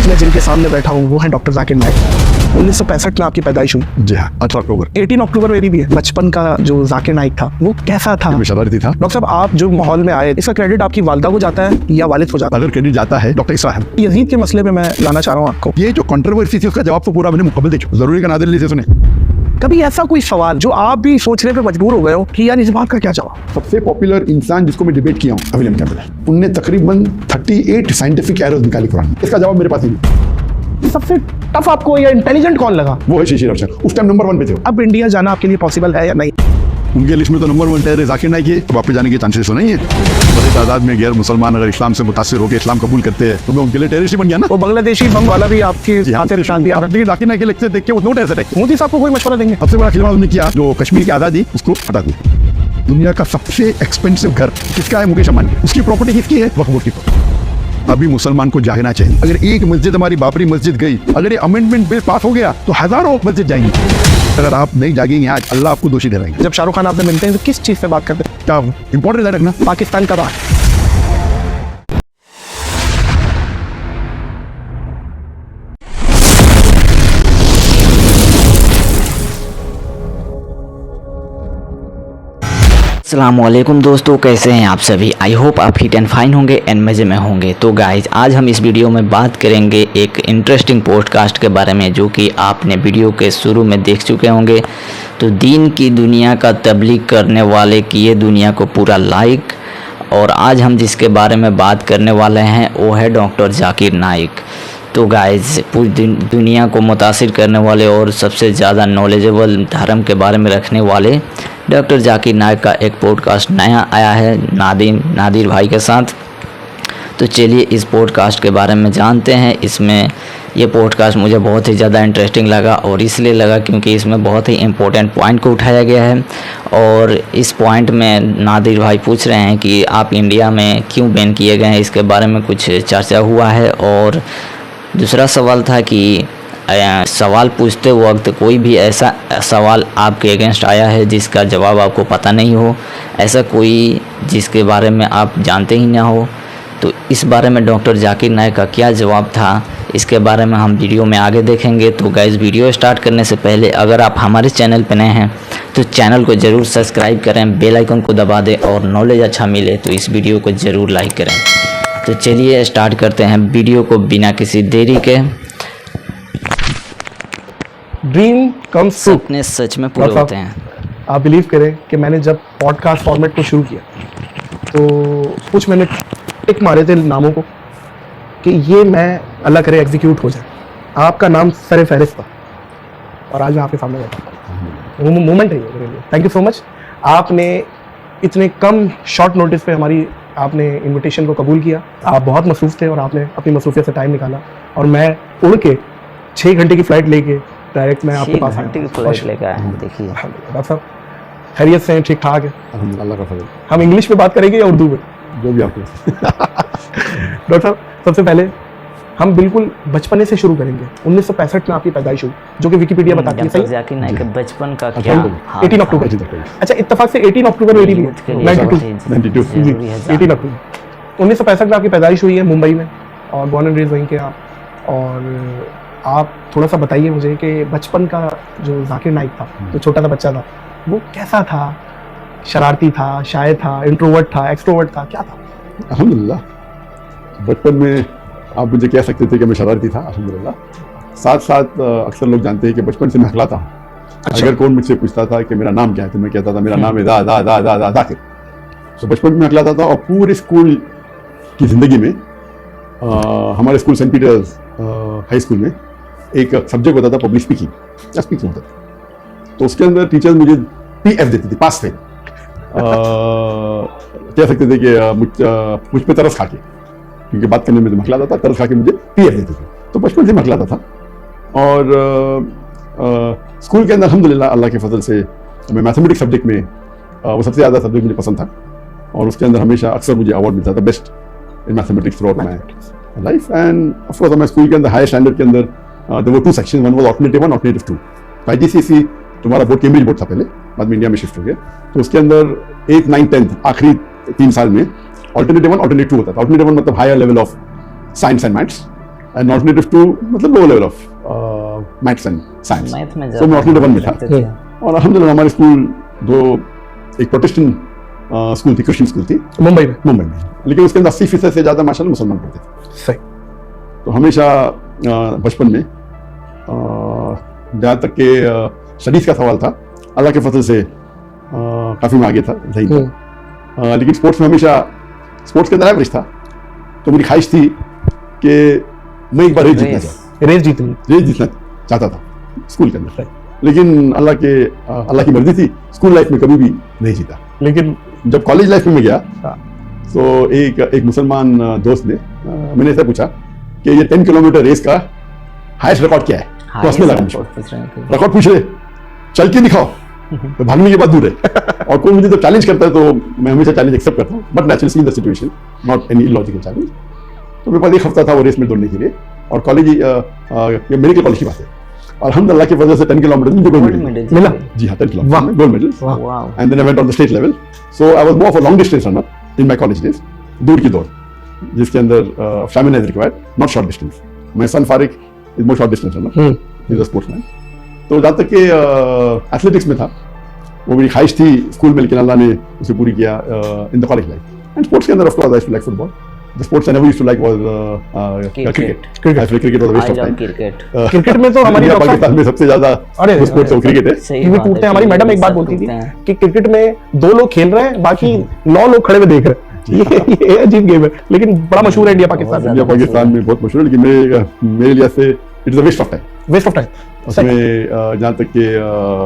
मैं जिनके सामने बैठा हूँ वो है डॉक्टर जाकिर नाइक। 1965 में आपकी पैदाइश हुई। जी हाँ, 18 अक्टूबर। 18 अक्टूबर मेरी भी है। बचपन का जो जाकिर नाइक था वो कैसा था? मैं शरारती था। डॉक्टर साहब, आप जो माहौल में आए, इसका क्रेडिट आपकी वालिदा को जाता है या वालिद को जाता है? अगर क्रेडिट जाता है डॉक्टर इसरा है। यजीद के मसले में मैं लाना चाह रहा हूँ आपको। ये जो कंट्रोवर्सी थी उसका जवाब तो पूरा मैंने मुकम्मल दे चुका। जरूरी का नादिर से सुने। कभी ऐसा कोई सवाल जो आप भी सोचने पे मजबूर हो गए हो कि यार इस बात का क्या जवाब? सबसे पॉपुलर इंसान जिसको मैं डिबेट किया हूँ विलियम कैम्पबेल है। उनने तकरीबन 38 साइंटिफिक एरर्स निकाली कुरान में। इसका जवाब मेरे पास ही नहीं। सबसे टफ आपको या इंटेलिजेंट कौन लगा? वो है शिशिर अफसर। उस टाइम नंबर 1 पे थे। अब इंडिया जाना आपके लिए पॉसिबल है या नहीं? उनके लिस्ट में तो नंबर 1 टेरर जाकिर नाइक है। वापस जाने के चांसेस तो नहीं है। बड़ी तादाद में गैर मुसलमान अगर इस्लाम से मुतासिर होकर इस्लाम कबूल करते हैं तो मैं उनके लिए टेररिस्ट बन गया ना। वो बांग्लादेशी बम वाला भी आपके हाथ से निशान दिया। जाकिर नाइक के लेक्चर देख के वो नोट ऐसे मोदी साहब को कोई मशवरा देंगे? सबसे बड़ा खिलवाड़ उन्होंने किया जो कश्मीर की आज़ादी उसको हटा दी। दुनिया का सबसे एक्सपेंसिव घर किसका है? मुकेश अंबानी। उसकी प्रॉपर्टी किसकी है? वक्फ बोर्ड की। अभी मुसलमान को जागना चाहिए। अगर एक मस्जिद हमारी बाबरी मस्जिद गई, अगर ये अमेंडमेंट बिल पास हो गया तो हजारों मस्जिद जाएंगी। अगर आप नहीं जागेंगे आज, अल्लाह आपको दोषी ठहराएंगे। जब शाहरुख खान आपसे मिलते हैं तो किस चीज़ से बात करते हैं? क्या इंपॉर्टेंट है रखना? पाकिस्तान का बात। अस्सलामुअलैकुम दोस्तों, कैसे हैं आप सभी? आई होप आप फिट एंड फाइन होंगे एंड मज़े में होंगे। तो गाइज, आज हम इस वीडियो में बात करेंगे एक इंटरेस्टिंग पॉडकास्ट के बारे में जो कि आपने वीडियो के शुरू में देख चुके होंगे। तो दीन की दुनिया का तबलीग करने वाले किए दुनिया को पूरा लाइक। और आज हम जिसके बारे में बात करने वाले हैं वो है डॉक्टर जाकिर नाइक। तो गाइज, पूरी दुनिया को मुतासिर करने वाले और सबसे ज़्यादा नॉलेजेबल धर्म के बारे में रखने वाले डॉक्टर जाकिर नाइक का एक पॉडकास्ट नया आया है नादिर भाई के साथ। तो चलिए इस पॉडकास्ट के बारे में जानते हैं। इसमें ये पॉडकास्ट मुझे बहुत ही ज़्यादा इंटरेस्टिंग लगा और इसलिए लगा क्योंकि इसमें बहुत ही इम्पोर्टेंट पॉइंट को उठाया गया है। और इस पॉइंट में नादिर भाई पूछ रहे हैं कि आप इंडिया में क्यों बैन किए गए हैं, इसके बारे में कुछ चर्चा हुआ है। और दूसरा सवाल था कि सवाल पूछते वक्त कोई भी ऐसा सवाल आपके अगेंस्ट आया है जिसका जवाब आपको पता नहीं हो, ऐसा कोई जिसके बारे में आप जानते ही ना हो। तो इस बारे में डॉक्टर जाकिर नाइक का क्या जवाब था, इसके बारे में हम वीडियो में आगे देखेंगे। तो गाइस, वीडियो स्टार्ट करने से पहले अगर आप हमारे चैनल पर नए हैं तो चैनल को ज़रूर सब्सक्राइब करें, बेल आइकन को दबा दें और नॉलेज अच्छा मिले तो इस वीडियो को ज़रूर लाइक करें। तो चलिए स्टार्ट करते हैं वीडियो को बिना किसी देरी के। Dream comes true. सपने सच में पूरे होते हैं। आप बिलीव करें कि मैंने जब पॉडकास्ट फॉर्मेट को शुरू किया तो कुछ मैंने टिक मारे थे नामों को कि ये मैं अल्लाह करे एग्जीक्यूट हो जाए। आपका नाम सर फहरिस्त था और आज मैं आपके सामने बैठा हूँ। मोमेंट है ये मेरे लिए। Thank you so much. आपने इतने कम शॉर्ट नोटिस पे आपने इनविटेशन को कबूल किया। आप बहुत मसरूफ़ थे और आपने अपनी मसरूफियत से टाइम निकाला और मैं उड़ के 6 घंटे की फ़्लाइट लेके डायरेक्ट मैं आपके पास घंटे की फ्लाइट लेकर आए हैं। देखिए डॉक्टर साहब, खैरियत से हैं? ठीक ठाक है? अल्लाह का फजल। हम इंग्लिश में बात करेंगे या उर्दू में? जो भी आपको डॉक्टर साहब, सबसे पहले हम बिल्कुल बचपने से शुरू करेंगे। 1965 में आपकी पैदाइश हुई जो कि विकिपीडिया बताती है। सही? जाकिर नाइक बचपन का क्या? 18 अक्टूबर। अच्छा, इत्तेफाक से 18 अक्टूबर मेरी भी है। 92 जी, 18 अक्टूबर 1965 में आपकी पैदाइश हुई है मुंबई में और बॉर्न एंड रेज वहीं के आप। और आप थोड़ा सा बताइए मुझे कि बचपन का जो जाकिर नाइक था, जो छोटा सा बच्चा था, वो कैसा था? शरारती था, शायर था, इंट्रोवर्ट था, एक्सट्रोवर्ट था, क्या था? अल्हम्दुलिल्लाह, बचपन में आप मुझे कह सकते थे कि मैं शरारती था। अल्हम्दुलिल्लाह, साथ साथ अक्सर लोग जानते हैं कि बचपन से मैं हकलाता हूँ। अच्छा। अगर कौन मुझसे पूछता था कि मेरा नाम क्या है तो मैं कहता था मेरा नाम है जाकिर। तो बचपन में हकलाता था और पूरे स्कूल की ज़िंदगी में हमारे school Saint Peter's High School में एक सब्जेक्ट होता था पब्लिक स्पीकिंग होता था। तो उसके अंदर टीचर्स मुझे PF देती थी, पास फेल। कह सकते थे कि मुझ पे तरस खा के, क्योंकि बात करने में जो मखलाता था, तरस खा के मुझे PF देते थे। तो बचपन से मखलाता था। और स्कूल के अंदर अल्हम्दुलिल्लाह अल्लाह के फजल से मैं मैथमेटिक्स सब्जेक्ट में वो सबसे ज़्यादा सब्जेक्ट मुझे पसंद था और उसके अंदर हमेशा अक्सर मुझे अवार्ड मिलता था best in mathematics throughout my life. And of course हमारे स्कूल के अंदर हायर स्टैंडर्ड के अंदर there were 2 section, one was alternative 1, alternative 2। IGCSE तुम्हारा बोर्ड कैम्ब्रिज बोर्ड था पहले, बाद में इंडिया में शिफ्ट हो गया। तो उसके अंदर 8, 9, 10 आखिरी 3 साल में ऑल्टरनेटिव 1, ऑल्टरनेटिव 2 होता था। ऑल्टरनेटिव 1 मतलब higher level of science and maths and alternative two मतलब low level of maths and science. Maths में तो मैं ऑल्टरनेटिव 1 में था लगते थे। और अल्हम्दुलिल्लाह हमारे स्कूल एक प्रोटेस्टेंट स्कूल थी, क्रिश्चियन स्कूल थी मुंबई में, लेकिन उसके अंदर 80% से ज़्यादा माशाल्लाह मुसलमान पढ़ते थे। सही। तो हमेशा बचपन में जहाँ तक के स्टडीज़ का सवाल था, अल्लाह के फजल से काफ़ी मैं आगे था सही था। लेकिन स्पोर्ट्स में हमेशा स्पोर्ट्स के अंदर एवरेज था। तो मेरी ख्वाहिश थी कि मैं एक बार रेस जीतना चाहता था स्कूल के अंदर, लेकिन अल्लाह की मर्जी थी, स्कूल लाइफ में कभी भी नहीं जीता। लेकिन जब कॉलेज लाइफ में मैं गया तो एक मुसलमान दोस्त ने मैंने ऐसा पूछा कि ये 10 किलोमीटर रेस का हाईएस्ट रिकॉर्ड क्या है? तो हंसने लगा मुझे, रिकॉर्ड पूछ रहे, चल के दिखाओ, तो भागने की बात दूर है। और कोई मुझे तो चैलेंज करता है तो मैं हमेशा चैलेंज एक्सेप्ट करता हूँ, but naturally see the situation, not any illogical challenge. तो मेरे पास एक हफ्ता था वो रेस में दौड़ने के लिए, और कॉलेज ये मेडिकल कॉलेज की बात है, और अल्हम्दुलिल्लाह की वजह से 10 किलोमीटर मुझे गोल्ड मेडल मिला। जी हाँ, 10 किलोमीटर में gold medal. And then I went on the state level. So I was more of a long distance runner in my college days, दूर की दौड़ जिसके अंदर stamina is required, not short distance. My son Farik is more short distance runner, he is a sportsman. तो जहाँ तक कि athletics में था, वो मेरी ख्वाहिश थी स्कूल में, लेकिन अल्लाह ने उसे पूरी किया in the college life. And sports के अंदर of course I used to like football. The sports I never used to like was cricket. Cricket was a waste of time. Cricket में तो हमारी पाकिस्तान में सबसे ज्यादा जो स्पोर्ट्स है वो क्रिकेट है। टीवी टूटते हैं। हमारी मैडम एक बात बोलती थी कि क्रिकेट में 2 लोग खेल रहे हैं, बाकी 9 लोग खड़े हुए देख रहे हैं। ये अजीब गेम है, लेकिन बड़ा मशहूर है इंडिया पाकिस्तान। इंडिया पाकिस्तान में बहुत मशहूर है, लेकिन मेरे लिए से it is a waste of time. उसमें जहाँ तक कि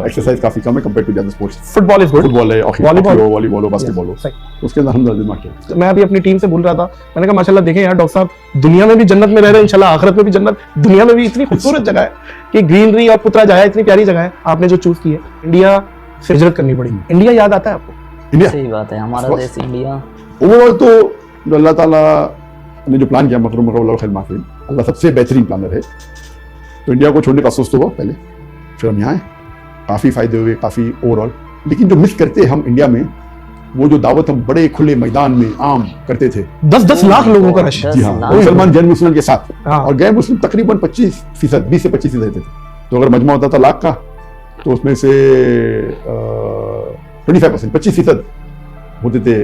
एक्सरसाइज काफी कम है compare to other sports. Football is good, football है, वॉलीबॉल हो, बास्केटबॉल हो, उसके अंदर हम दिमाग के। मैं अभी अपनी टीम से बोल रहा था, मैंने कहा माशाल्लाह देखें यार डॉक्टर साहब, दुनिया में भी जन्नत में रह रहे हैं, इंशाल्लाह आखिरत में भी जन्नत। दुनिया में भी इतनी खूबसूरत जगह है कि ग्रीनरी और पुत्रा जाया, इतनी प्यारी जगह है आपने जो चूज की है। इंडिया से हिजरत करनी पड़ी। इंडिया याद आता है आपको? इंडिया सही बात है, हमारा देश इंडिया। ओवरऑल तो अल्लाह ताला ने जो प्लान किया, अल्लाह सबसे बेहतरीन प्लानर है। तो इंडिया को छोड़ने का अफसोस तो हुआ पहले, फिर हम यहाँ आए, काफ़ी फायदे हुए, काफ़ी ओवरऑल। लेकिन जो मिस करते हम इंडिया में, वो जो दावत हम बड़े खुले मैदान में आम करते थे, 10-10 लाख लोगों का रश। जी हाँ, मुसलमान गैर मुस्लिम के साथ, और गैर मुस्लिम तकरीबन 25%, 20 से 25% रहते थे। तो अगर मजमा होता था लाख का, तो उसमें से 25%, 25% होते थे,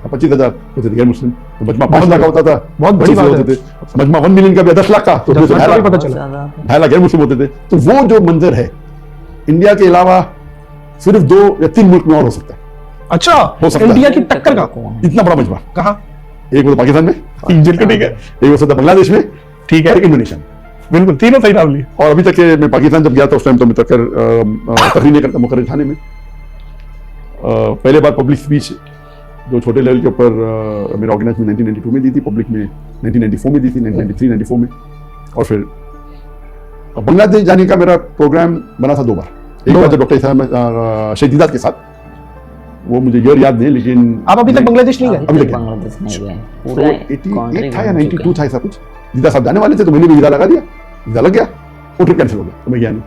25,000 होते थे गैर मुस्लिम। तो मजमा 5 लाख का होता था, बहुत बड़ी बात होते थे। मजमा 1 मिलियन का भी 10 लाख का, तो 2.5 लाख गैर मुस्लिम होते थे। तो वो जो मंजर है, इंडिया के अलावा सिर्फ 2 या 3 मुल्क में और हो सकता है। अच्छा, हो सकता इंडिया है की टक्कर का इतना बड़ा मजमा कहाँ? एक वो तो पाकिस्तान में, ठीक है, एक हो सकता बांग्लादेश में, ठीक है, इंडोनेशिया में। बिल्कुल, तीनों सही नाम लिए। और अभी तक मैं पाकिस्तान जब गया था, उस टाइम तो मैं तकरीर नहीं करता मुकर्रर थाने में। पहले बार पब्लिक स्पीच जो छोटे लेवल के ऊपर मेरा ऑर्गेनाइज में 1992 में दी थी, पब्लिक में 1994 में दी थी, 1993-94 में। और फिर बांग्लादेश जाने का मेरा प्रोग्राम बना था 2 बार। एक बार जब डॉक्टर शहीदात के साथ, वो मुझे ईयर याद नहीं, लेकिन आप अभी तक बांग्लादेश नहीं गए? अभी तक बांग्लादेश नहीं गए। पूरा 88 था या 92 था, ऐसा कुछ। दीदा साहब जाने वाले थे, तो मैंने भी वीजा लगा दिया, वीजा लग गया, वो ट्रिप कैंसिल हो गया, तो मैं गया नहीं।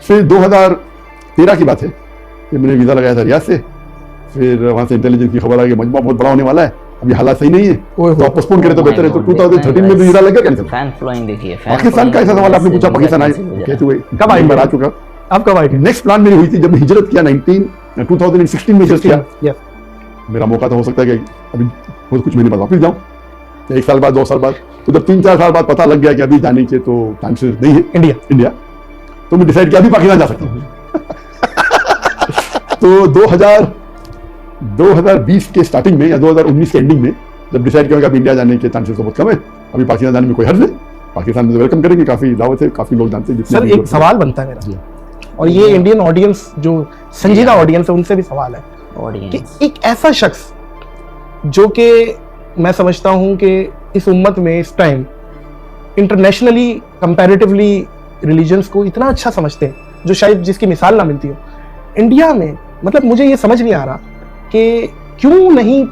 फिर 2013 की बात है कि मैंने वीजा लगाया था रियाद से। फिर वहां से इंटेलिजेंस की खबर आ गई मजमा बहुत बड़ा होने वाला है, अभी हालात सही नहीं है, तो आप पोस्टपोन करें तो बेहतर है। तो 2013 में वीजा लग गया कैंसिल। फैन फ्लोइंग देखिए, पाकिस्तान का ऐसा सवाल आपने पूछा, पाकिस्तान आए कहते हुए कब आई? आ चुका। आप कब आए? नेक्स्ट प्लान मेरी हुई थी जब हिजरत किया, 2016 में हिजरत किया। मेरा मौका तो हो सकता है कि अभी बहुत कुछ महीने बाद वापस जाऊं, 1 साल बाद, 2 साल बाद। तो जब 3-4 साल बाद पता लग गया कि अभी जाने के तो चांसेस नहीं है इंडिया, तो मैं डिसाइड किया अभी पाकिस्तान जा सकता हूँ। तो 2020 के स्टार्टिंग में या 2019 के एंडिंग में जब डिसाइड किया कि अभी इंडिया जाने के चांसेस तो बहुत कम है, अभी पाकिस्तान जाने में कोई हर्ज नहीं, पाकिस्तान में वेलकम करेंगे, काफी दावत है, काफी लोग जानते हैं। सर एक सवाल बनता है मेरा, और ये इंडियन ऑडियंस जो संजीदा ऑडियंस है उनसे भी सवाल है कि एक ऐसा शख्स जो कि मैं समझता हूं कि इस उम्मत में इस टाइम इंटरनेशनली कंपैरेटिवली रिलीजन्स को इतना अच्छा समझते हैं, जो शायद जिसकी मिसाल ना मिलती हो इंडिया में, मतलब मुझे ये समझ नहीं आ रहा कि क्यों नहीं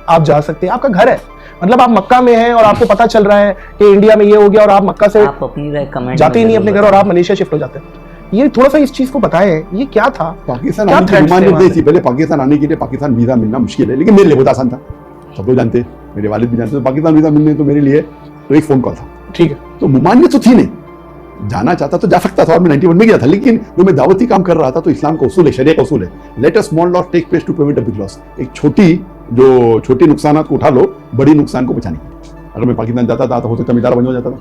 आप जा सकते? आपका घर है, मतलब आप मक्का में हैं और आपको पता चल रहा है कि इंडिया में ये हो गया, और आप मक्का से आप अपनी जाते ही नहीं अपने घर, और आप मलेशिया शिफ्ट हो जाते हैं। ये थोड़ा सा इस चीज को बताएं, ये क्या था? पाकिस्तान आने की डिमांड नहीं थी पहले। पाकिस्तान आने के लिए पाकिस्तान वीजा मिलना मुश्किल है, लेकिन मेरे लिए बहुत आसान था, सब लोग जानते, मेरे वालिद भी जानते। तो पाकिस्तान वीजा मिलने तो मेरे लिए तो एक फोन कॉल था, ठीक है। तो मुमानियत तो थी नहीं, जाना चाहता तो जा सकता था और मैं 91 में गया था, लेकिन जो मैं दावती काम कर रहा था तो इस्लाम का उसूल है, शरिया का उसूल है, let a small loss take place to prevent a big loss. एक छोटी नुकसान को उठा लो बड़ी नुकसान को बचाने के लिए। अगर मैं पाकिस्तान जाता था तो हो सकता है बंद हो जाता था,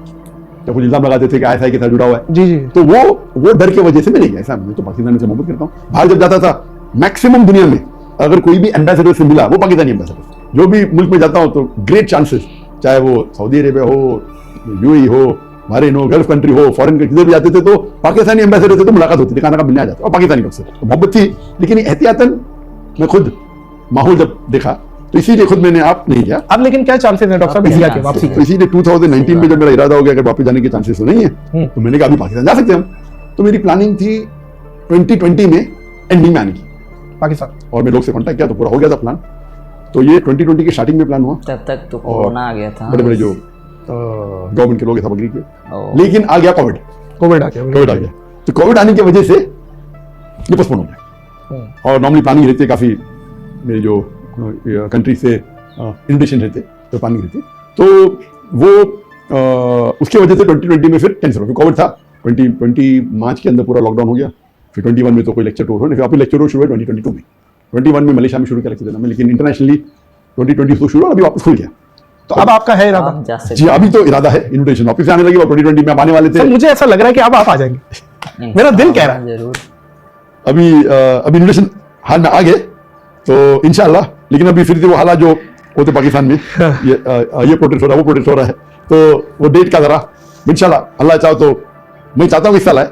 तो कुछ इल्जाम लगाते थे कि ISI के साथ जुड़ा हुआ है। जी जी। तो वो डर की वजह से मैं नहीं गया। ऐसा मैं तो पाकिस्तान से मोहब्बत करता हूँ। बाहर जब जाता था मैक्सिमम दुनिया में अगर कोई भी एम्बेसडर से मिला, वो पाकिस्तानी एम्बेसडर, जो भी मुल्क में जाता हूँ तो ग्रेट चांसेस, चाहे वो सऊदी अरेबिया हो, UAE हो, बहरीन हो, गल्फ कंट्री हो, फॉरेन कंट्री भी जाते थे तो पाकिस्तानी एम्बेसडर से तो मुलाकात होती थी, खाना का मिलने आ जाता और पाकिस्तानी लोग से तो मोहब्बत थी। लेकिन एहतियातन मैं खुद माहौल जब देखा तो इसीलिए खुद मैंने आप नहीं किया। अब लेकिन क्या चांसेस हैं डॉक्टर साहब इंडिया के वापसी तो के? इसीलिए 2019 में जब मेरा इरादा हो गया अगर वापस जाने के चांसेस तो नहीं है, तो मैंने कहा अभी पाकिस्तान जा सकते हैं हम। तो मेरी प्लानिंग थी 2020 में एंडिंग में आने की पाकिस्तान, और मैं लोग से कांटेक्ट किया तो पूरा हो गया था प्लान। तो ये 2020 के स्टार्टिंग में प्लान हुआ। तब तक तो कोरोना आ गया था, बड़े बड़े जो गवर्नमेंट के लोग सब अग्री किए, ओ। लेकिन आ गया कोविड आ गया। कोविड आ गया। तो कोविड आने की वजह से ये पोस्टपोन हो गया। और नॉर्मली प्लानिंग रहती है काफी, मेरे जो कंट्री से इन्विटेशन रहते तो प्लानिंग रहती, तो वो उसकी वजह से 2020 में फिर कैंसिल हो गया। कोविड था 2020 मार्च के अंदर पूरा लॉकडाउन हो गया। फिर 21 में तो कोई लेक्चर टूर हो नहीं, फिर वापस लेक्चर टूर शुरू हुआ 2022 में। 21 में मलेशिया में शुरू किया लेक्चर देना में, लेकिन इंटरनेशनली 2020 तो शुरू हुआ, अभी वापस खुल गया। तो अब आपका है इरादा? आप जा सकते जी अभी तो इरादा है, इन्विटेशन वापस आने लगी और 2020 में आप आने वाले थे। सर मुझे ऐसा लग रहा है कि अब आप आ जाएंगे, हैं। मेरा दिल कह रहा है। जरूर। अभी इन्विटेशन हाथ में आ गए तो इंशाल्लाह, लेकिन अभी फिर से वो हालात जो होते पाकिस्तान में, ये प्रोटेस्ट हो रहा है, वो प्रोटेस्ट हो रहा है, तो वो डेट का जरा इंशाल्लाह अल्लाह चाहो तो मैं चाहता हूँ इस साल है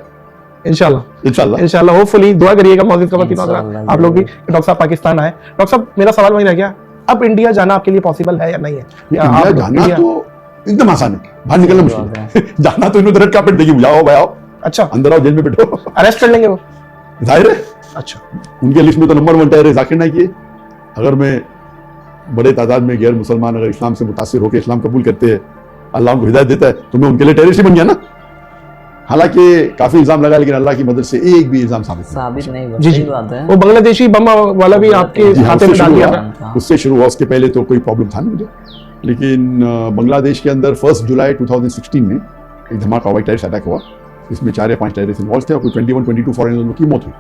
इंशाल्लाह होपफुली दुआ करिएगा मौजूद का वकील इंशाल्लाह आप लोग भी डॉक्टर साहब पाकिस्तान आए। डॉक्टर साहब मेरा सवाल वही रह गया, अब इंडिया जाना आपके लिए पॉसिबल है या नहीं है? या इंडिया आप जाना इंडिया- तो एकदम आसान है, बाहर निकलना मुश्किल है। जाना तो इन्होंने रेड कार्पेट देगी, बुलाओ भाई आओ, अच्छा अंदर आओ, जेल में बैठो, अरेस्ट कर लेंगे वो? जाहिर है अच्छा उनके लिस्ट में तो नंबर 1 टायर है जाकिर नाइक की। अगर मैं बड़े तादाद में गैर मुसलमान अगर इस्लाम से मुतासिर होकर इस्लाम कबूल करते हैं, अल्लाह उनको हिदायत देता है, तो मैं उनके लिए टेररिस्ट ही बन गया ना। हालांकि काफी इल्जाम लगा, लेकिन अल्लाह की मदद से एक भी इल्जाम साबित नहीं। नहीं, जी सही जी बात है। वो बांग्लादेशी बम वाला भी आपके जी हाँ, खाते में डाल दिया था? था। उससे शुरू हुआ, उसके पहले तो कोई प्रॉब्लम था नहीं मुझे। लेकिन बांग्लादेश के अंदर 1 जुलाई 2016 में एक धमाका हुआ, टेररिस्ट अटैक हुआ, इसमें 4 या 5 टेररिस्ट इन्वॉल्व थे और कोई 21-22 फॉरेनर्स की मौत हुई।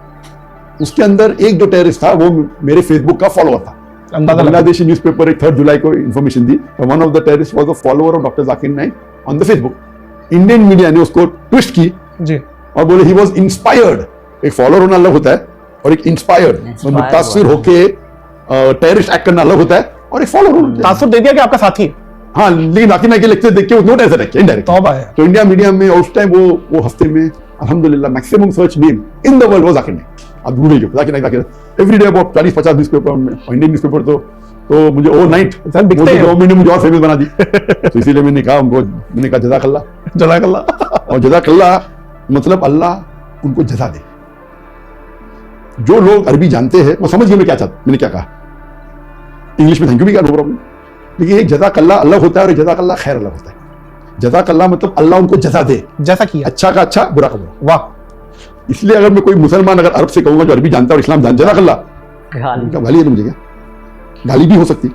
उसके अंदर एक जो टेररिस्ट था वो मेरे फेसबुक का फॉलोअर था। अंदाजा लगा। बांग्लादेशी न्यूज़पेपर एक 3 जुलाई को information the, one of the terrorist was a follower of doctor Zakir Naik on the Facebook. Indian media ने उसको ट्विस्ट की जी और बोले ही वाज इंस्पायर्ड। एक फॉलोअर होना अलग होता है और एक इंस्पायर्ड मुतासिर होके टेररिस्ट एक्ट करना अलग होता है, और एक फॉलोअर होना। तासुर दे दिया कि आपका साथी है। हाँ, लेकिन जाकिर नाइक के लेक्चर देख के उसने ऐसा रखे इनडायरेक्ट। तौबा है। तो इंडिया मीडिया में उस टाइम वो हफ्ते में अल्हम्दुलिल्लाह maximum search name in the world was Zakir Naik. आप ढूंढे Zakir Naik every day about 40-50 newspaper में, इंडियन न्यूज़पेपर तो मुझे ओवरनाइट दिखते हैं। गवर्नमेंट ने मुझे और फेमस बना दी। तो इसीलिए मैंने कहा जज़ाकल्लाह, जज़ाकल्लाह। और जज़ाकल्लाह मतलब अल्लाह उनको जज़ा दे। जो लोग अरबी जानते हैं वो समझ गए मैंने क्या कहा। इंग्लिश में थैंक यू भी कहा, नो प्रॉब्लम। लेकिन एक जज़ाकल्लाह अलग होता है और एक जज़ाकल्लाह खैर अलग होता है। जज़ाकल्लाह मतलब अल्लाह उनको जज़ा दे, जैसा किया। अच्छा का अच्छा, बुरा का बुरा। वाह। इसलिए अगर मैं कोई मुसलमान अगर अरब से कहूंगा जो अरबी जानता है और इस्लाम जानता, जज़ाकल्लाह, गाली। उनका गाली है तो मुझे क्या? गाली भी हो सकती,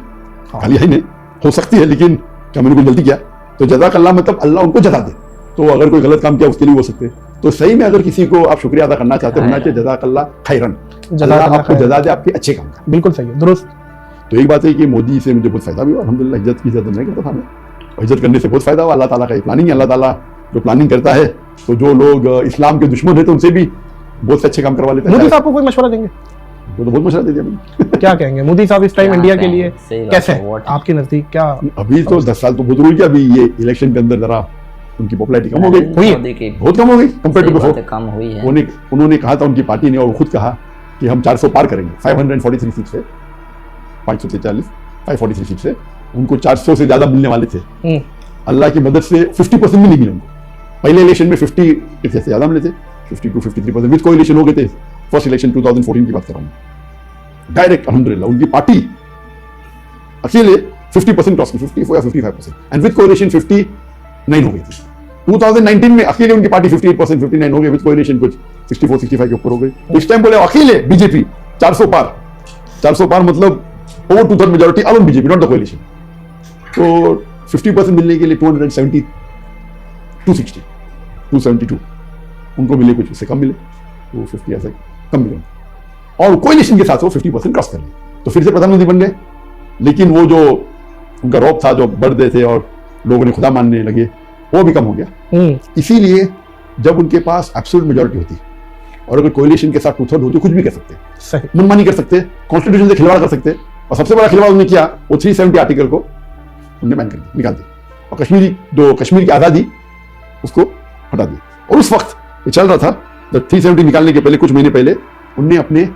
गाली है नहीं हो सकती है, लेकिन क्या मैंने कोई गलती किया? तो जज़ाकल्लाह मतलब अल्लाह उनको जज़ा दे। तो अगर कोई गलत काम किया उसके लिए हो सकते। तो सही में अगर किसी को आप शुक्रिया अदा करना चाहते होना चाहिए जज़ाकल्लाह खैरन, अल्लाह आपको जज़ा दे आपके अच्छे काम का। बिल्कुल सही है, दुरुस्त। तो एक बात है कि मोदी से मुझे बहुत फायदा भी हुआ अल्हम्दुलिल्लाह। इज्जत की इज्जत नहीं करता था मैं, और इज्जत करने से बहुत फायदा हुआ। अल्लाह ताला का ये प्लानिंग है, अल्लाह ताला जो प्लानिंग करता है तो जो लोग इस्लाम के दुश्मन रहते उनसे भी बहुत से अच्छे काम करवा लेते हैं। मोदी साहब को कोई मशवरा देंगे? वो तो बहुत मशवरा दे दिया मैंने। क्या कहेंगे मोदी साहब इस टाइम क्या इंडिया के कहेंगे? लिए सही बात कैसे है, हैं? what- आपके नजदीक क्या? अभी तो 10 साल तो बहुत रुक गया। अभी ये इलेक्शन के अंदर जरा उनकी पॉपुलैरिटी कम हो गई, हुई है? मोदी की बहुत कम हो गई कंपेयर टू सही बात बिफोर। है, कम हुई है। उन्होंने कहा था, उनकी पार्टी ने और खुद कहा कि हम 400 पार करेंगे, 543 सीट से 543 543 सीट से उनको 400 से ज्यादा मिलने वाले थे। अल्लाह की मदद से 50% भी नहीं मिले उनको। पहले इलेक्शन में 50 से ज्यादा मिले थे, 52 53% विद कोएलिशन हो गए थे। फर्स्ट इलेक्शन 2014 की बात कर रहा हूं। डायरेक्ट अल्हम्दुलिल्लाह उनकी पार्टी अकेले 50% क्रॉस की, 54 या 55%, एंड विद कोएलिशन 59 हो गई थी। 2019 में अकेले उनकी पार्टी 58% 59 हो गई, विद कोएलिशन कुछ 64-65 के ऊपर हो गई। इस टाइम बोले अकेले बीजेपी 400 पार, 400 पार मतलब over 2/3 majority alone BJP, not the coalition. तो 50% मिलने के लिए 270 260, 272, उनको मिले कुछ उससे कम मिले, 250 ऐसे कम मिले, और कोएलिशन के साथ वो 50% क्रॉस कर लिए, तो फिर से प्रधानमंत्री बन गए। लेकिन वो जो उनका रौब था, जो बढ़ते थे और लोगों ने खुदा मानने लगे, वो भी कम हो गया। इसीलिए जब उनके पास एब्सोल्यूट मेजॉरिटी होती और अगर कोएलिशन के साथ 2/3 होती, कुछ भी कर सकते, सही, मनमानी कर सकते, कॉन्स्टिट्यूशन से खिलवाड़ कर सकते, और सबसे बड़ा खिलवाड़ उन्होंने किया, वो 370 आर्टिकल को उन्होंने बैन कर दिया, निकाल दिया, और कश्मीर की आज़ादी उसको हटा दिया। और उस वक्त ये चल रहा था, जब 370 निकालने के पहले कुछ महीने पहले उनने अपने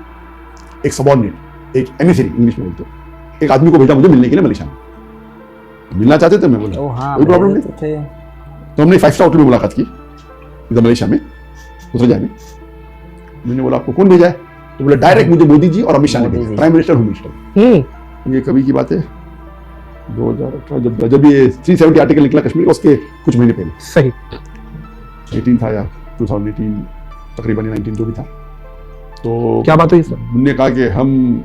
एक सबॉर्डिनेट, एक एमिसरी इंग्लिश में बोलते, एक आदमी को भेजा मुझे मिलने के लिए मलेशिया में। मिलना चाहते थे, मैं बोला कोई प्रॉब्लम नहीं। तो हमने 5 स्टार होटल में मुलाकात की इधर मलेशिया में, उतरजाई में। मैंने बोला आपको कौन भेजा है? तो बोला डायरेक्ट मुझे मोदी जी और अमित शाह ने भेजा, प्राइम मिनिस्टर, होम मिनिस्टर। ये कभी की बात है, 2018 जब ये 370 आर्टिकल निकला कश्मीर का, उसके कुछ महीने पहले, सही 18 था या 2018 तकरीबन 19 जो भी था। तो क्या बात हुई सर? उन्होंने कहा कि हम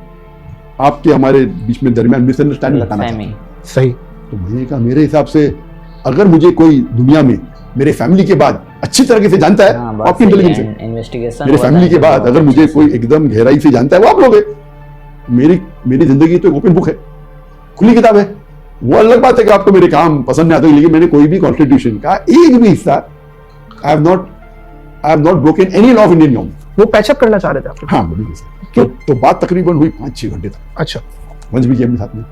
आपके हमारे बीच में दरमियान मिसअंडरस्टैंडिंग हटाना चाहते हैं। सही। तो मैंने कहा मेरे हिसाब से अगर मुझे कोई दुनिया में मेरे फैमिली के बाद अच्छी तरीके से जानता है, आपकी इंटेलिजेंस है, इन्वेस्टिगेशन मेरे फैमिली के बाद अगर मुझे कोई एकदम गहराई से जानता है, वो आप लोग हैं। मेरी जिंदगी तो एक ओपन बुक है, खुली किताब है। वो अलग बात है कि आपको मेरे काम पसंद नहीं आते, लेकिन मैंने कोई भी कॉन्स्टिट्यूशन का एक भी हिस्सा I have not broken any law of Indian government. वो पैचअप करना चाह रहे थे आप? हाँ, बिल्कुल। तो बात तकरीबन हुई 5-6 घंटे तक। अच्छा। मंच भी किया अपने साथ में।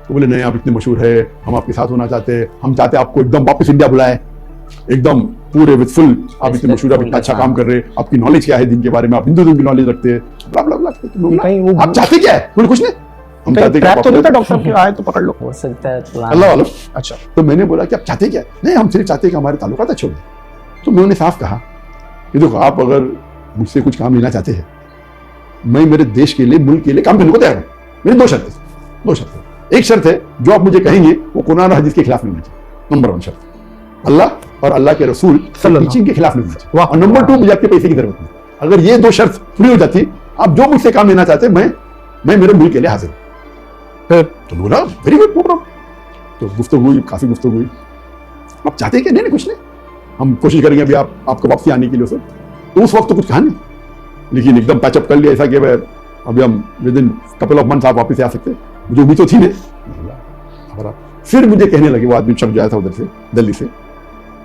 तो बोले नहीं, आप इतने मशहूर है, हम आपके साथ होना चाहते हैं, हम चाहते हैं आपको एकदम वापस इंडिया बुलाए, एकदम पूरे विद फुल, आप इतने मशहूर, आप इतना अच्छा काम कर रहे हैं, आपकी नॉलेज क्या है दिन के बारे में, आप हिंदुइज्म की नॉलेज रखते हैं, ब्ला ब्ला ब्ला। आप चाहते क्या है? बोले कुछ नहीं, हम चाहते ट्रैप तो नहीं था डॉक्टर साहब के आए तो पकड़ लो, हो सकता है अल्लाह वाला। अच्छा। तो मैंने बोला कि आप चाहते क्या? नहीं, हम सिर्फ चाहते हैं कि हमारे ताल्लुकात अच्छे हो। तो मैं उन्हें साफ कहा कि देखो, आप अगर मुझसे कुछ काम लेना चाहते हैं, मैं मेरे देश के लिए, मुल्क के लिए काम करने को तैयार हूँ। मेरी 2 शर्तें। एक शर्त है, जो आप मुझे कहेंगे वो कुरान और हदीस के खिलाफ नहीं होना चाहिए, नंबर 1 शर्त। अल्लाह और अल्लाह के रसूल टीचिंग के खिलाफ नहीं होना चाहिए। और नंबर 2, मुझे आपके पैसे की जरूरत नहीं। अगर ये 2 शर्त पूरी हो जाती, आप जो मुझसे काम लेना चाहते, मैं मेरे मुल्क के लिए हाजिर हूँ। तो बोला वेरी गुड, नो प्रॉब्लम। तो गुफ्तगू हुई, काफी गुफ्तगू हुई। आप चाहते हैं क्या? नहीं, कुछ नहीं, हम कोशिश करेंगे अभी आपको वापसी आने के लिए सर। तो उस वक्त तो कुछ कहा नहीं, लेकिन एकदम पैचअप कर लिया ऐसा कि अभी हम with in couple of months आप वापस आ सकते। मुझे उम्मीद तो थी नहीं। फिर मुझे कहने लगे, वो आदमी शब्द आया था उधर से, दिल्ली से,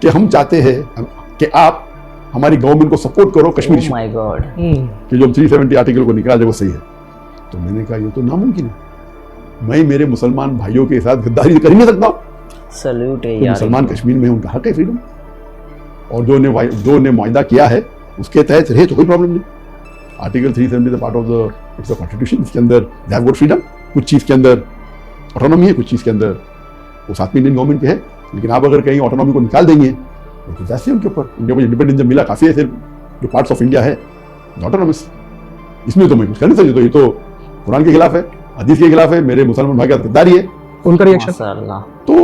कि हम चाहते हैं कि आप हमारी गवर्नमेंट को सपोर्ट करो कश्मीर माय गॉड कि जो 370 आर्टिकल को निकाला जाए वो सही है। तो मैंने कहा ये तो नामुमकिन है, मैं मेरे मुसलमान भाइयों के साथ गद्दारी कर ही नहीं सकता। सैल्यूट है तो यार, मुसलमान कश्मीर में उनका हक है फ्रीडम, और जो ने मुआहदा किया है उसके तहत रहे तो कोई प्रॉब्लम नहीं। Article 370 part of the it's constitution, इसके अंदर दे हैव गॉट फ्रीडम। कुछ चीज़ के अंदर ऑटोनॉमी है, कुछ चीज़ के अंदर वो साथ में इंडियन गवर्नमेंट के है। लेकिन आप अगर कहीं ऑटोनॉमी को निकाल देंगे तो जैसे उनके ऊपर, इंडिया को इंडिपेंडेंस जब मिला, काफ़ी है सिर्फ जो पार्ट्स ऑफ इंडिया है ऑटोनॉमस, इसमें तो मैं कुछ कर नहीं सकती। तो ये तो कुरान के खिलाफ है, हदीस के खिलाफ है, मेरे मुसलमान भाई का गद्दारी है। उनका रिएक्शन माशाअल्लाह। तो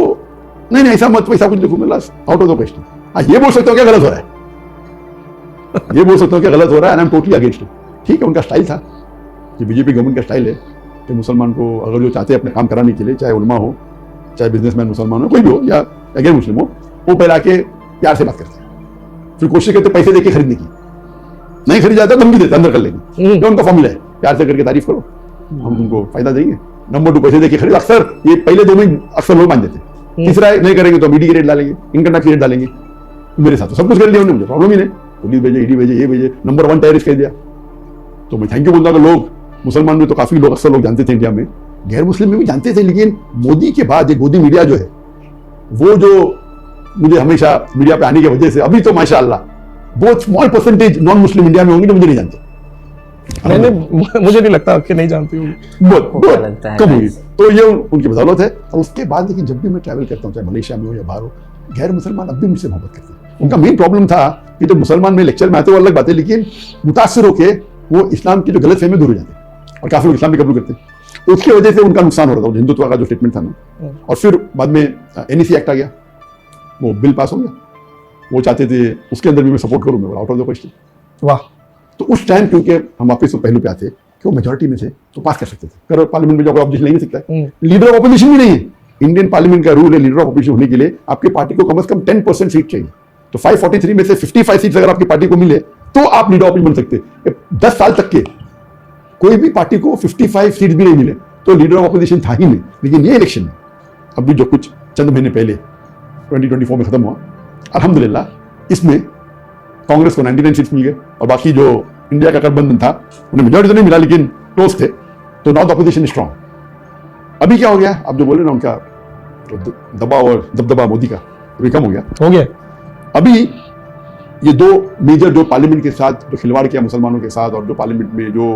नहीं ऐसा मत, ऐसा कुछ देखो, मैं आउट ऑफ द क्वेश्चन। हाँ, ये बोल सकते हो क्या गलत हो रहा है, ये बोल सकते हो क्या गलत हो रहा है, I am totally against it. ठीक है, उनका स्टाइल था, कि बीजेपी गवर्नमेंट का स्टाइल है कि मुसलमान को अगर जो चाहते हैं अपने काम कराने के लिए, चाहे उलमा हो, चाहे बिजनेसमैन मुसलमान हो, कोई भी हो, या अगैर मुस्लिम हो, वो पहले आके प्यार से बात करते हैं, फिर कोशिश करते पैसे देके खरीदने की, नहीं खरीद जाता धमकी देते अंदर कर लेंगे। तो उनका फॉर्मूला है, प्यार से करके तारीफ करो, हम तुमको फायदा देंगे। नंबर 2, पैसे देके खरीद। अक्सर ये पहले 2 में अक्सर लोग मान देते हैं। तीसरा है, नहीं करेंगे तो ईडी की रेट डालेंगे, इनकम टैक्स की रेट डालेंगे। मेरे साथ तो सब कुछ कर लिया उन्होंने, मुझे प्रॉब्लम ही नहीं, पुलिस भेजे, ईडी भेजे, ये भेजे, नंबर 1 टेररिस्ट कह दिया। तो मैं थैंक यू बोलता हूँ। लोग मुसलमान में तो काफी लोग, अक्सर लोग जानते थे इंडिया में, गैर मुस्लिम में भी जानते थे, लेकिन मोदी के बाद ये गोदी मीडिया जो है, वो जो मुझे हमेशा मीडिया पे आने की वजह से अभी तो माशाअल्लाह बहुत small percentage non Muslim India में होंगे जो मुझे नहीं जानते। मुझे नहीं लगता कि नहीं जानती हूँ, बहुत कम हुई। तो ये उनकी बदौलत है। और उसके बाद लेकिन जब भी मैं ट्रैवल करता हूँ, चाहे मलेशिया में हो या बाहर हो, गैर मुसलमान अब भी मुझसे मोहब्बत करते हैं। उनका मेन प्रॉब्लम था कि जो मुसलमान में लेक्चर में आते वो अलग बात है, लेकिन मुतासर होके वो इस्लाम की जो गलत फहमी दूर हो जाते हैं, और काफी लोग इस्लाम भी कबूल करते हैं। तो उसकी वजह से उनका नुकसान हो रहा था, हिंदुत्व का जो स्टेटमेंट था ना। और फिर बाद में NEC एक्ट आ गया, वो बिल पास हो गया, वो चाहते थे उसके अंदर भी मैं सपोर्ट करूँ, मैं आउट ऑफ द क्वेश्चन। वाह। तो उस टाइम क्योंकि हम वापस तो पहलू पे आते कि वो मेजॉरिटी में थे तो पास कर सकते थे, कर पार्लियामेंट में जो ऑपोजिशन नहीं सकता है, लीडर ऑफ ऑपोजिशन भी नहीं है। इंडियन पार्लियामेंट का रूल है, लीडर ऑफ ऑपोजिशन होने के लिए आपके पार्टी को कम से कम 10% सीट चाहिए, तो 543 में से 55 सीट्स अगर आपकी पार्टी को मिले तो आप लीडर ऑफ बन सकते हैं। 10 साल तक के कोई भी पार्टी को 55 सीट्स भी नहीं मिले तो लीडर ऑफ अपोजिशन था ही नहीं। लेकिन ये इलेक्शन में अभी जो कुछ चंद महीने पहले 2024 में खत्म हुआ, अल्हम्दुलिल्लाह इसमें कांग्रेस को 99 सीट्स मिल गए और बाकी जो इंडिया का गठबंधन था उन्हें मेजॉरिटी तो नहीं मिला लेकिन क्लोज थे, तो नाउ द अपोजिशन स्ट्रांग। अभी क्या हो गया, आप जो बोले ना उनका दबाव और दबदबा मोदी का अभी कम हो गया। अभी ये दो मेजर जो पार्लियामेंट के साथ जो खिलवाड़ किया मुसलमानों के साथ और जो पार्लियामेंट में जो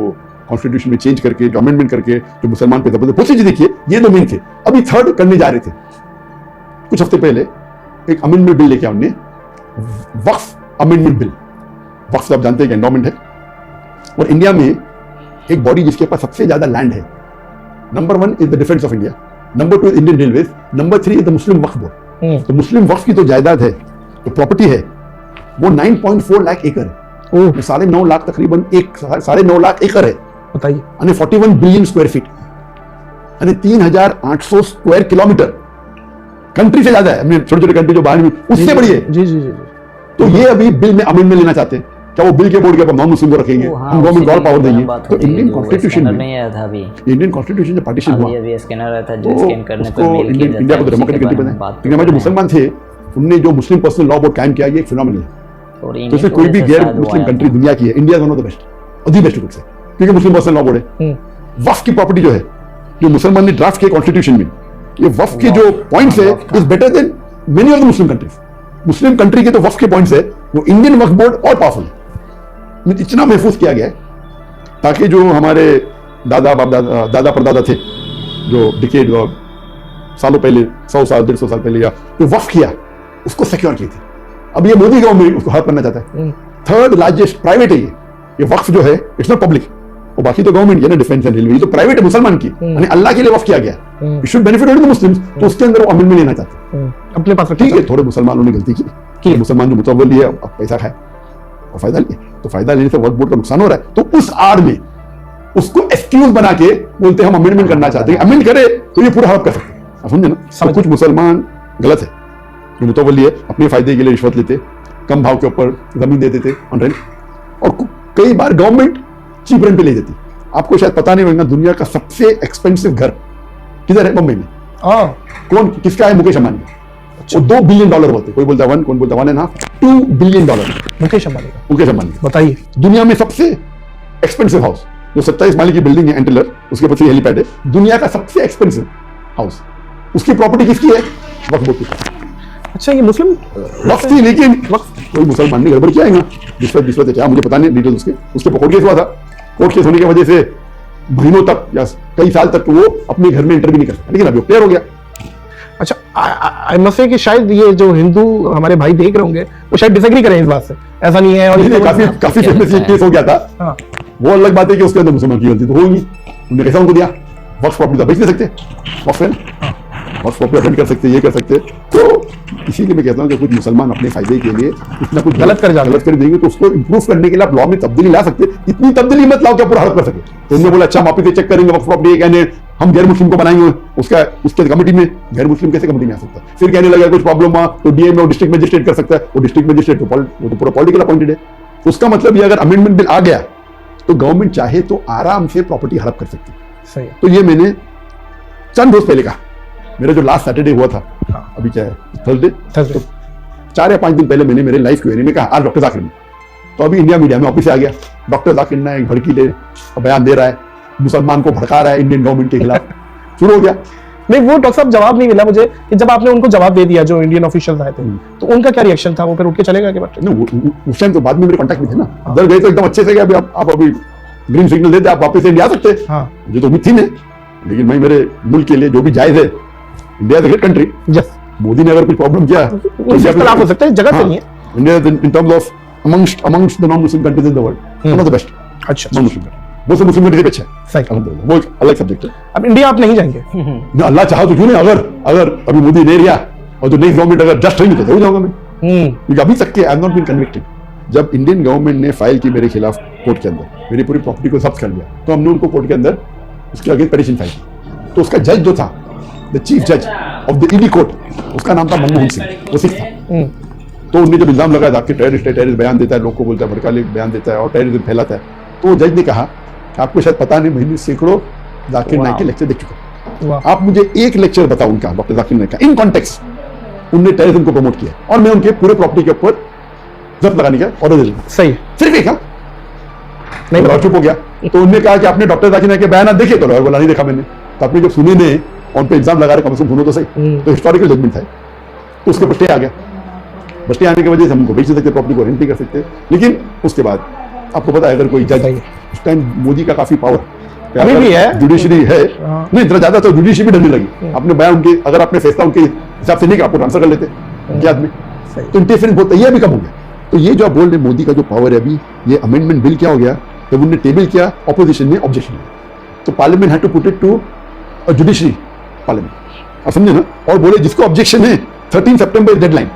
कॉन्स्टिट्यूशन में चेंज करके जो अमेंडमेंट करके जो मुसलमान पे बहुत सी चीज देखिए, ये दो मेन थे। अभी थर्ड करने जा रहे थे। कुछ हफ्ते पहले एक अमेंडमेंट बिल लेके हमने, वक्फ अमेंडमेंट बिल। वक्फ तो आप जानते हैं कि एंडोमेंट है और इंडिया में एक बॉडी जिसके पास सबसे ज्यादा लैंड है, number 1 is the defence of India, number 2 Indian railways, number 3 is the Muslim Waqf board. तो मुस्लिम वक्फ की तो जायदाद है, तो प्रॉपर्टी है, वो 9.4 लाख एकड़ है। 9.5 लाख तकरीबन 9.5 लाख एकड़ है, बताइए, यानी 41 बिलियन स्क्वायर फीट, यानी 3800 स्क्वायर किलोमीटर। कंट्री से ज्यादा है, छोटे छोटे कंट्री जो बाहर में उससे बड़ी है। जी जी जी। तो ये अभी बिल में अमेंडमेंट लेना चाहते हैं, क्या वो बिल के बोर्ड के ऊपर नॉन मुस्लिम को रखेंगे, हम गवर्नमेंट को और पावर देंगे। तो इंडियन कॉन्स्टिट्यूशन में नहीं आया था अभी, इंडियन कॉन्स्टिट्यूशन जो पार्टीशन हुआ, अभी स्कैनर आया था जो स्कैन करने पर मेल किया जाता इंडिया को डेमोक्रेटिक कंट्री बनाया। लेकिन हमारे जो मुसलमान थे उनने जो मुस्लिम पर्सनल लॉ बोर्ड कायम किया, ये एक फिनोमेनल है। तो इसमें कोई भी गैर मुस्लिम कंट्री दुनिया की है, India is one of the best और दी बेस्ट से, क्योंकि मुस्लिम पर्सनल लॉ बोर्ड है। वक्फ की प्रॉपर्टी जो है, जो मुसलमान ने ड्राफ्ट किया कॉन्स्टिट्यूशन में, ये वक्फ के जो पॉइंट्स है is better than many of the Muslim countries. Muslim country के तो वक्फ के पॉइंट्स है, वो इंडियन वक्फ बोर्ड और पावरफुल है। इतना महफूज किया गया है ताकि जो हमारे दादा परदादा थे, जो डिकेड और सालों पहले, 100 साल 150 साल पहले या जो वक्फ किया, उसको सिक्योर की थी। अब ये मोदी गवर्नमेंट उसको हड़प करना चाहता है। थर्ड लार्जेस्ट प्राइवेट है ये वक्फ जो है, इट्स नॉट पब्लिक, और बाकी तो गवर्नमेंट है ना, डिफेंस एंड रेलवे, ये तो प्राइवेट है मुसलमान की, यानी अल्लाह के लिए वक्फ किया गया, it should benefit only the Muslims. तो उसके अंदर वो अमेंडमेंट लेना चाहते हैं अपने पास। ठीक है, थोड़े मुसलमानों ने गलती की, मुसलमान जो मुतवल्ली है अब पैसा खाए और फायदा लिया, तो फायदा लेने से वक्फ बोर्ड का नुकसान हो रहा है। तो उस आड़ में उसको एक्सक्यूज बना के बोलते हैं हम अमेंडमेंट करना चाहते हैं, अमेंड करे तो ये पूरा हड़प कर सकते हैं। आप समझे ना, सब कुछ मुसलमान गलत है, जो मुतवल्ली है अपने फायदे के लिए रिश्वत लेते, कम भाव के ऊपर जमीन दे देते ऑन रेंट, और कई बार गवर्नमेंट चीप रेंट पे ले देती। आपको शायद पता नहीं होगा, दुनिया का सबसे एक्सपेंसिव घर किधर है? मुंबई में। कौन किसका है? मुकेश अंबानी का। वो $2 बिलियन होते, कोई बोलता है 1, कोई बोलता है 1.5, $2 बिलियन मुकेश अंबानी का। मुकेश अंबानी का। बताइए, दुनिया में सबसे एक्सपेंसिव हाउस जो 27 माले की बिल्डिंग है, एंटेलर, उसके ऊपर हेलीपैड है, दुनिया का सबसे एक्सपेंसिव हाउस, उसकी प्रॉपर्टी किसकी है? वक्फ बोर्ड की। अच्छा, ये मुस्लिम वक्फ थी, लेकिन कोई मुसलमान ने गड़बड़ किया है ना, रिश्वत है क्या, मुझे पता नहीं डिटेल उसके कोर्ट केस हुआ था। कोर्ट केस होने की वजह से महीनों तक या कई साल तक वो अपने घर में एंटर भी नहीं कर सकता, लेकिन अभी क्लियर हो गया। अच्छा, आई मस्ट से कि शायद ये जो हिंदू हमारे भाई देख रहे होंगे वो शायद डिसएग्री करें इस बात से, ऐसा नहीं है। और काफी फेमस केस हो गया था, वो अलग बात है कि उसके अंदर मुसलमान की गलती तो होगी, उन्होंने कैसा उनको दिया, वक्फ प्रॉपर्टी बेच नहीं सकते, वक्फ है, वक्फ प्रॉपर्टी अटेंड कर सकते, ये कर सकते। तो इसीलिए मैं कहता हूँ कि कुछ मुसलमान अपने फायदे के लिए इतना कुछ गलत कर देंगे, तो उसको इंप्रूव करने के लिए आप लॉ में तब्दीली ला सकते। इतनी तब्दीली मत लाओ कि पूरा हड़प कर सके। तो उन्होंने बोला अच्छा वापिस चेक करेंगे वक्फ प्रॉपर्टी, कहने हम गैर मुस्लिम को बनाएंगे, उसके कमेटी में गैर मुस्लिम कैसे कमेटी में आ सकता है? फिर कहने लगा कुछ प्रॉब्लम हुआ तो डीएम में डिस्ट्रिक्ट मजिस्ट्रेट कर सकता है, वो डिस्ट्रिक्ट मजिस्ट्रेट वो तो पूरा पॉलिटिकल अपॉइंटेड है। उसका मतलब ये अगर अमेंडमेंट बिल आ गया तो गवर्नमेंट चाहे तो आराम से प्रॉपर्टी हड़प कर सकती है। तो ये मैंने चंद रोज पहले कहा, मेरा जो लास्ट सैटरडे हुआ था, अभी क्या है थर्सडे, तो 4 या 5 दिन पहले मैंने मेरे लाइफ क्यूएनए में कहा आज डॉक्टर जाकिर ने, तो अभी इंडिया मीडिया में ऑफिस से आ गया, डॉक्टर जाकिर ने एक भड़कीले बयान दे रहा है, मुसलमान को भड़का रहा है इंडियन गवर्नमेंट के खिलाफ। शुरू हो गया। नहीं, वो डॉक्टर साहब जवाब नहीं मिला मुझे कि जब आपने उनको जवाब दे दिया जो इंडियन ऑफिशियल आए थे, तो उनका क्या रिएक्शन था? वो फिर उठ के चले गए के बाद? उस टाइम तो बाद में मेरे कांटेक्ट में थे ना, अंदर गए तो एकदम अच्छे से, अभी आप अभी ग्रीन सिग्नल देते आप वापस इंडिया आ सकते। मुझे तो उम्मीद थी नहीं, लेकिन मैं मेरे मुल्क के लिए जो भी जायज है, India is a great country. Modi ने अगर कुछ प्रॉब्लम किया तो हो सकता है, जगह पे नहीं है। India in terms of amongst the non Muslim countries in the world one of the best. अच्छा, नॉन मुस्लिम वो सब मुस्लिम कंट्री अच्छा है, वो एक अलग सब्जेक्ट है। अब इंडिया आप नहीं जाएंगे ना, अल्लाह चाहा तो क्यों नहीं, अगर अभी मोदी नहीं रहा और जो नेक्स्ट गवर्नमेंट अगर जस्ट रही तो जरूर जाऊंगा मैं, क्योंकि अभी तक के I am not been convicted. जब इंडियन गवर्नमेंट ने फाइल की मेरे खिलाफ कोर्ट के अंदर, मेरी पूरी प्रॉपर्टी को जब्त कर लिया, तो हमने उनको कोर्ट के अंदर उसके अगेंस्ट पिटीशन फाइल की। तो उसका जज जो था, द चीफ जज ऑफ द ईडी कोर्ट, उसका नाम था मनमोहन सिंह, वो सिख था। तो उन्हें जब इल्जाम लगाया कि टेररिस्ट बयान देता है, लोग को बोलता है, भड़का बयान देता है और टेररिज्म फैलाता है, तो जज ने कहा कि आपको शायद पता नहीं, महीने सैकड़ों जाकिर नाइक के लेक्चर देख चुका हूं, आप मुझे एक लेक्चर बताओ उनका, डॉक्टर जाकिर नाइक का, इन कॉन्टेक्स्ट उन्होंने टेररिज्म को प्रमोट किया और मैं उनके पूरे प्रॉपर्टी के ऊपर जब्त लगाने का ऑर्डर दे दूंगा। सही सिर्फ एक नहीं, लॉयर चुप हो गया। तो उन्होंने कहा कि आपने डॉक्टर जाकिर नाइक के बयान देखे? तो लॉयर बोला नहीं देखा मैंने। तो आपने जब सुने ने उन पे इल्जाम लगा रहे, कम से कम सुनो तो सही। तो हिस्टोरिकल जजमेंट था, तो उसके बस्ते आ गया। बस्ते आने की वजह से हमको बेच सकते, प्रॉपर्टी को रेंट नहीं कर सकते। लेकिन उसके बाद आपको पता है, अगर कोई जज, उस टाइम मोदी का काफी पावर अभी भी है, जुडिशरी है नहीं, इतना ज्यादा तो जुडिशरी भी डरने लगी। आपने बयान उनके, अगर आपने फैसला उनके हिसाब से नहीं किया, आपको ट्रांसफर कर लेते क्या आदमी, तो इंटरफेरेंस बहुत है, ये भी कम हो गया। तो ये जो आप बोल रहे मोदी का जो पावर है अभी, ये अमेंडमेंट बिल क्या हो गया, जब उन्होंने टेबल किया, ऑपोजिशन ने ऑब्जेक्शन किया, तो parliament had to put it to judiciary parliament, आप समझे ना, और बोले जिसको ऑब्जेक्शन है 13 सितंबर डेडलाइन,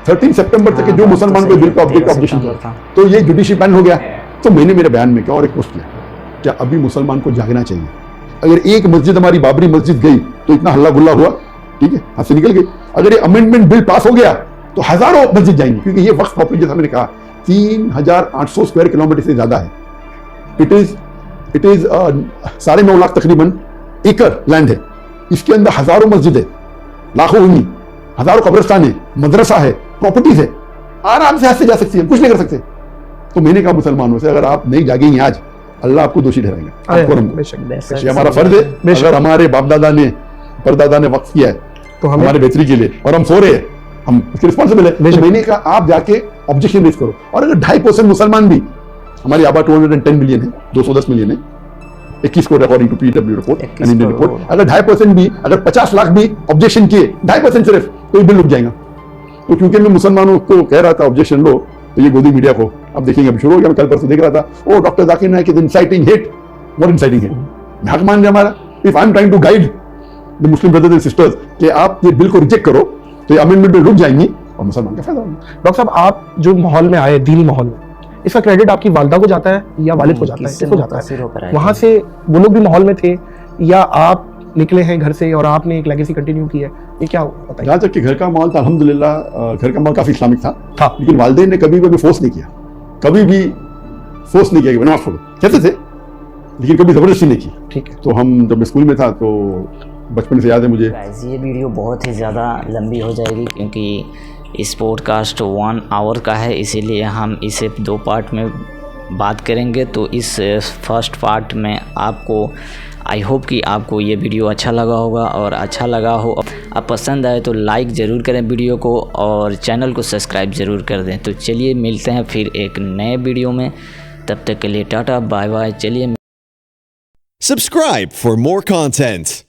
13 सितंबर तक जो मुसलमान को बिल का ऑब्जेक्शन था, तो ये जुडिशरी बैन हो गया। तो मैंने मेरे बयान में क्या और एक पोस्ट किया, क्या अभी मुसलमान को जागना चाहिए। अगर एक मस्जिद हमारी बाबरी मस्जिद गई तो इतना हल्ला गुल्ला हुआ, ठीक है, हाथ से निकल गई। अगर ये अमेंडमेंट बिल पास हो गया तो हजारों मस्जिद जाएंगी, क्योंकि ये वक्फ प्रॉपर्टी, जैसा मैंने कहा, 3800 स्क्वायर किलोमीटर से ज्यादा है। इट इज 9.5 लाख तकरीबन एकड़ लैंड है। इसके अंदर हजारों मस्जिद है, लाखों उम्मी, हजारों कब्रिस्तान है, मदरसा है, प्रॉपर्टीज है, आराम से हाथ से जा सकती है, कुछ नहीं कर सकते। तो मैंने कहा मुसलमानों से, अगर आप नहीं जागेंगे आज, अल्लाह आपको दोषी ठहराएंगे, आपको हमको। ये हमारा फर्ज है, अगर हमारे बाप दादा ने, परदादा ने वक्फ किया है तो हमारे बेहतरी के लिए, और हम सो रहे हैं, हम उसके रिस्पॉन्सिबल है। तो मैंने कहा आप जाके ऑब्जेक्शन रेज करो। और अगर 2.5% मुसलमान भी, हमारी आबादी 210 मिलियन है, 210 मिलियन है, 21 crore according to PW report and Indian report, अगर 2.5% भी, अगर 50 लाख भी ऑब्जेक्शन किए, 2.5% सिर्फ, तो ये बिल रुक जाएगा। तो क्योंकि मैं मुसलमानों को कह रहा था ऑब्जेक्शन लो, तो ये गोदी मीडिया को अब देखेंगे, अब शुरू हो गया। मैं कल परसों देख रहा था, ओ doctor Zakir Naik is inciting hate, what inciting hate, हक मान रहे हमारा। If I am trying to guide the Muslim brothers and sisters कि आप ये बिल को रिजेक्ट करो, तो ये अमेंडमेंट बिल रुक जाएंगी और मुसलमान का फायदा होगा। डॉक्टर साहब, आप जो माहौल में आए, दीनी माहौल में, इसका क्रेडिट आपकी वालिदा को जाता है या वालिद को जाता है, किसको जाता है? वहां से वो लोग भी माहौल में थे या आप निकले हैं घर से और आपने एक लेगेसी कंटिन्यू की है, ये क्या बताइए? जहाँ तक कि घर का माहौल था, अल्हम्दुलिल्लाह घर का माहौल काफी इस्लामिक था। लेकिन वालिदैन ने कभी भी फोर्स नहीं किया, कभी भी फोर्स नहीं किया कि नमाज पढ़ो, कहते थे, लेकिन कभी जबरदस्ती नहीं की। ठीक है। तो हम जब स्कूल में था तो बचपन से याद है मुझे। ये वीडियो बहुत ही ज़्यादा लंबी हो जाएगी क्योंकि इस पॉडकास्ट 1 आवर का है, इसीलिए हम इसे 2 पार्ट में बात करेंगे। तो इस फर्स्ट पार्ट में आपको, आई होप कि आपको ये वीडियो अच्छा लगा होगा, और अच्छा लगा हो, आप पसंद आए तो लाइक ज़रूर करें वीडियो को और चैनल को सब्सक्राइब ज़रूर कर दें। तो चलिए मिलते हैं फिर एक नए वीडियो में, तब तक के लिए टाटा बाय बाय। चलिए Subscribe for more content.